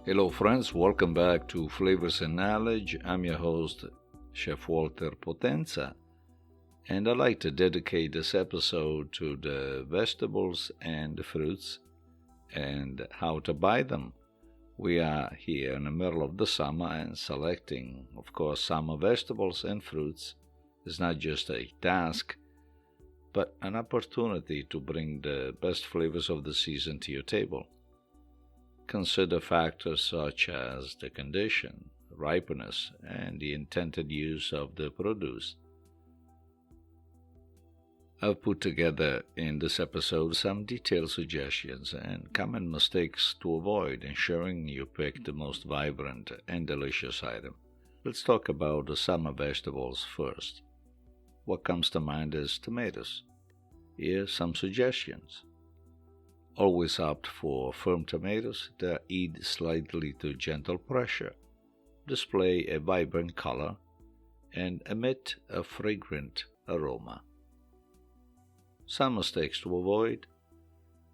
Hello, friends. Welcome back to Flavors and Knowledge. I'm your host, Chef Walter Potenza, and I'd like to dedicate this episode to the vegetables and the fruits and how to buy them. We are here in the middle of the summer, and selecting, of course, summer vegetables and fruits is not just a task, but an opportunity to bring the best flavors of the season to your table. Consider factors such as the condition, ripeness, and the intended use of the produce. I've put together in this episode some detailed suggestions and common mistakes to avoid, ensuring you pick the most vibrant and delicious item. Let's talk about the summer vegetables first. What comes to mind is tomatoes. Here are some suggestions. Always opt for firm tomatoes that heat slightly to gentle pressure, display a vibrant color, and emit a fragrant aroma. Some mistakes to avoid.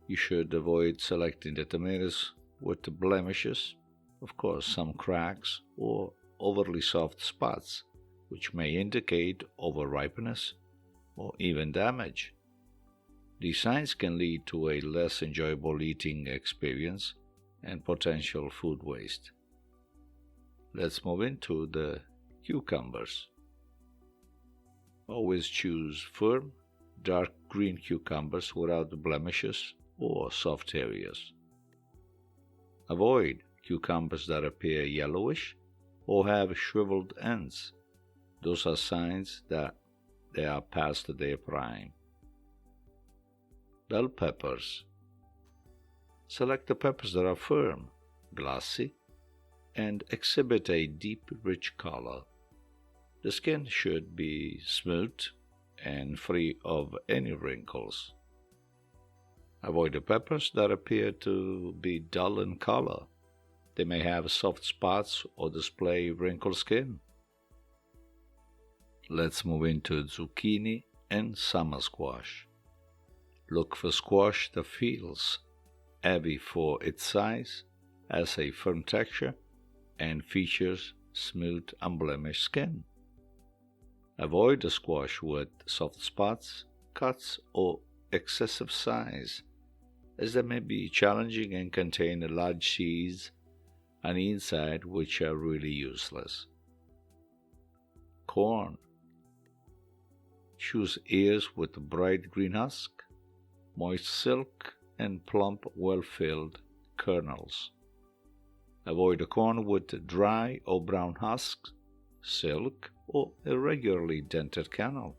You should avoid selecting the tomatoes with blemishes, of course, some cracks or overly soft spots, which may indicate overripeness or even damage. These signs can lead to a less enjoyable eating experience and potential food waste. Let's move into the cucumbers. Always choose firm, dark green cucumbers without blemishes or soft areas. Avoid cucumbers that appear yellowish or have shriveled ends. Those are signs that they are past their prime. Bell peppers. Select the peppers that are firm, glossy, and exhibit a deep, rich color. The skin should be smooth and free of any wrinkles. Avoid the peppers that appear to be dull in color. They may have soft spots or display wrinkled skin. Let's move into zucchini and summer squash. Look for squash that feels heavy for its size, has a firm texture, and features smooth, unblemished skin. Avoid the squash with soft spots, cuts, or excessive size, as they may be challenging and contain large seeds on the inside which are really useless. Corn. Choose ears with bright green husk, moist silk, and plump, well-filled kernels. Avoid the corn with dry or brown husks, silk, or irregularly dented kernel.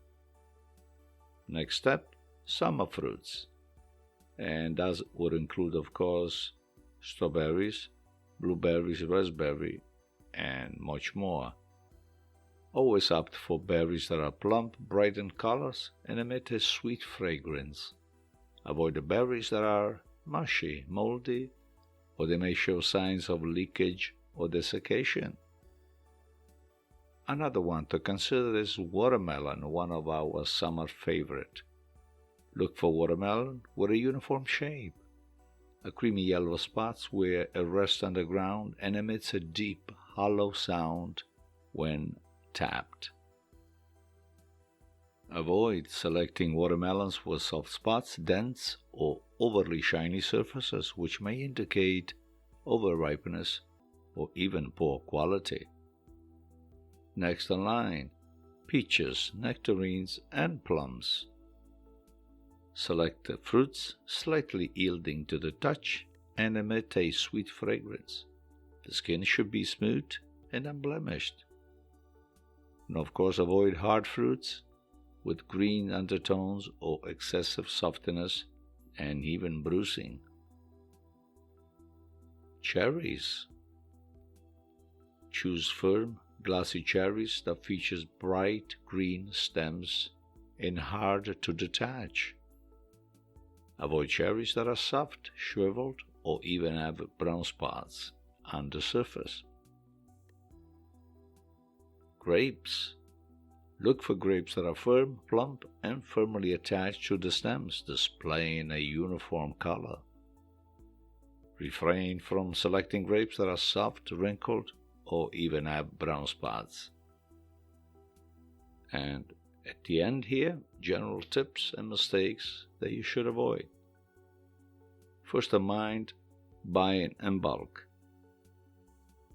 Next step, summer fruits. And that would include, of course, strawberries, blueberries, raspberry, and much more. Always opt for berries that are plump, bright in colors, and emit a sweet fragrance. Avoid the berries that are mushy, moldy, or they may show signs of leakage or desiccation. Another one to consider is watermelon, one of our summer favorite. Look for watermelon with a uniform shape, a creamy yellow spots where it rests on the ground and emits a deep, hollow sound when tapped. Avoid selecting watermelons with soft spots, dents, or overly shiny surfaces, which may indicate overripeness or even poor quality. Next in line, peaches, nectarines, and plums. Select the fruits slightly yielding to the touch and emit a sweet fragrance. The skin should be smooth and unblemished. And of course, avoid hard fruits with green undertones or excessive softness and even bruising. Cherries. Choose firm, glossy cherries that features bright green stems and hard to detach. Avoid cherries that are soft, shriveled, or even have brown spots on the surface. Grapes. Look for grapes that are firm, plump, and firmly attached to the stems, displaying a uniform color. Refrain from selecting grapes that are soft, wrinkled, or even have brown spots. And at the end here, general tips and mistakes that you should avoid. First of mind, buying in bulk.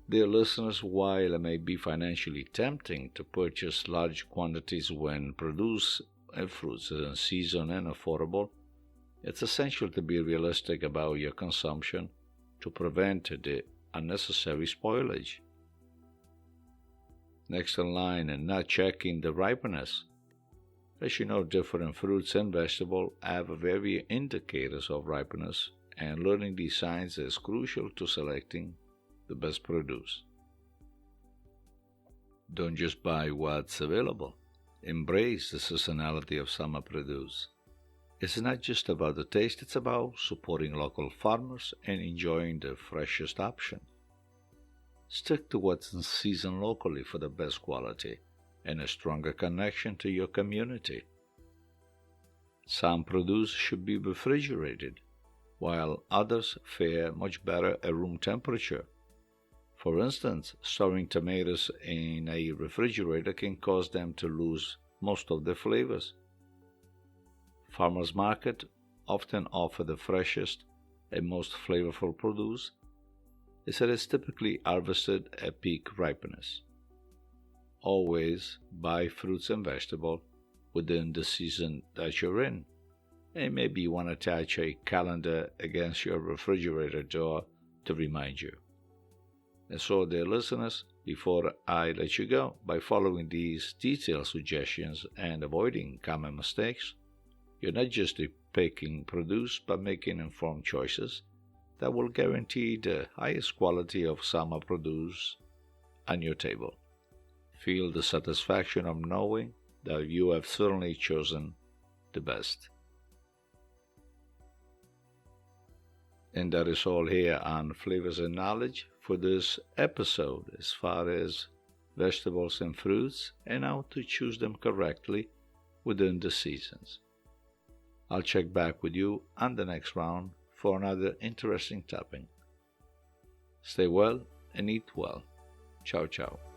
Dear listeners, while it may be financially tempting to purchase large quantities when produce and fruits is in season and affordable, it's essential to be realistic about your consumption to prevent the unnecessary spoilage. Next in line, and not checking the ripeness. As you know, different fruits and vegetables have various indicators of ripeness, and learning these signs is crucial to selecting the best produce. Don't just buy what's available. Embrace the seasonality of summer produce. It's not just about the taste, it's about supporting local farmers and enjoying the freshest option. Stick to what's in season locally for the best quality and a stronger connection to your community. Some produce should be refrigerated, while others fare much better at room temperature. For instance, storing tomatoes in a refrigerator can cause them to lose most of their flavors. Farmers market often offer the freshest and most flavorful produce, as it is typically harvested at peak ripeness. Always buy fruits and vegetables within the season that you're in, and maybe you want to attach a calendar against your refrigerator door to remind you. And so, dear listeners, before I let you go, by following these detailed suggestions and avoiding common mistakes, you're not just picking produce but making informed choices that will guarantee the highest quality of summer produce on your table. Feel the satisfaction of knowing that you have certainly chosen the best. And that is all here on Flavors and Knowledge for this episode as far as vegetables and fruits and how to choose them correctly within the seasons. I'll check back with you on the next round for another interesting topic. Stay well and eat well. Ciao, ciao.